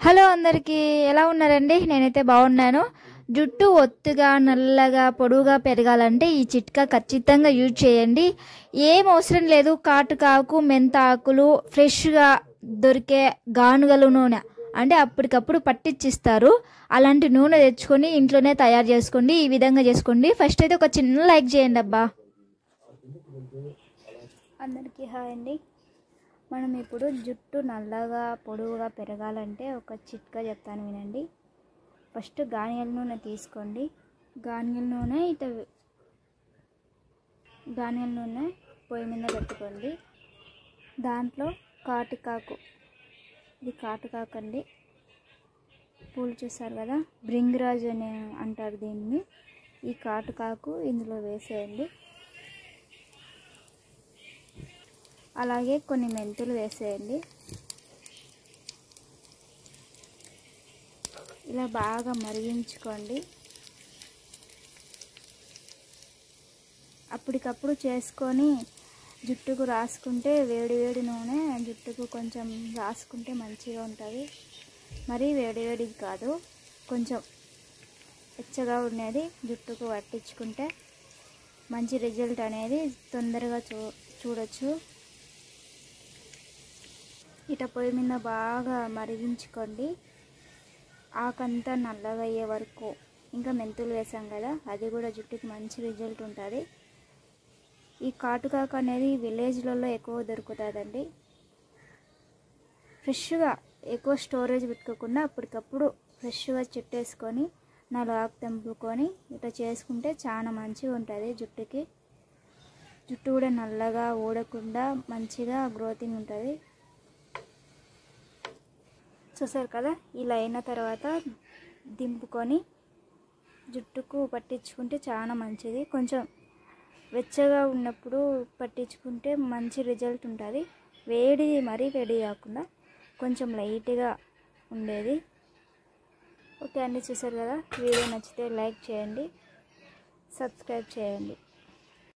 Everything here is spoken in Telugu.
హలో అందరికీ, ఎలా ఉన్నారండి? నేనైతే బాగున్నాను. జుట్టు ఒత్తుగా నల్లగా పొడువుగా పెరగాలంటే ఈ చిట్కా ఖచ్చితంగా యూజ్ చేయండి. ఏం అవసరం లేదు. కాటుకాకు, మెంత ఆకులు, ఫ్రెష్గా దొరికే గానుగలు నూనె అంటే అప్పటికప్పుడు పట్టించిస్తారు. అలాంటి నూనె తెచ్చుకొని ఇంట్లోనే తయారు చేసుకోండి. ఈ విధంగా చేసుకోండి. ఫస్ట్ అయితే ఒక చిన్న లైక్ చేయండి అబ్బా. అందరికీ హాయ్ అండి. మనం ఇప్పుడు జుట్టు నల్లగా పొడవుగా పెరగాలంటే ఒక చిట్కా చెప్తాను వినండి. ఫస్ట్ గానియల నూనె తీసుకోండి. గానియల నూనె పొయ్యి మీద పెట్టుకోండి. దాంట్లో కాటుకాకు, ఇది కాటుకాకు అండి, పూలు చూస్తారు కదా, భృంగిరాజ్ అని అంటారు దీన్ని. ఈ కాటుకాకు ఇందులో వేసేయండి. అలాగే కొన్ని మెంతులు వేసేయండి. ఇలా బాగా మరిగించుకోండి. అప్పటికప్పుడు చేసుకొని జుట్టుకు రాసుకుంటే, వేడి వేడి నూనె జుట్టుకు కొంచెం రాసుకుంటే మంచిగా ఉంటుంది. మరీ వేడి కాదు, కొంచెం వెచ్చగా ఉండేది జుట్టుకు పట్టించుకుంటే మంచి రిజల్ట్ అనేది తొందరగా చూడొచ్చు. ఇట పొయ్యి మీద బాగా మరిగించుకోండి. ఆకంతా నల్లగా అయ్యే వరకు. ఇంకా మెంతులు వేసాం కదా, అది కూడా జుట్టుకి మంచి రిజల్ట్ ఉంటుంది. ఈ కాటుకాకు అనేది విలేజ్లలో ఎక్కువ దొరుకుతుందండి. ఫ్రెష్గా ఎక్కువ స్టోరేజ్ పెట్టుకోకుండా అప్పటికప్పుడు ఫ్రెష్గా చుట్టేసుకొని 4 ఆకు తెంపుకొని ఇట్లా చేసుకుంటే చాలా మంచిగా ఉంటుంది జుట్టుకి. జుట్టు కూడా నల్లగా ఊడకుండా మంచిగా గ్రోతింగ్ ఉంటుంది. చూసారు కదా, ఇలా అయిన తర్వాత దింపుకొని జుట్టుకు పట్టించుకుంటే చాలా మంచిది. కొంచెం వెచ్చగా ఉన్నప్పుడు పట్టించుకుంటే మంచి రిజల్ట్ ఉంటుంది. మరీ వేడి కాకుండా కొంచెం లైట్గా ఉండేది. ఓకే అండి, చూసారు కదా. వీడియో నచ్చితే లైక్ చేయండి, సబ్స్క్రైబ్ చేయండి.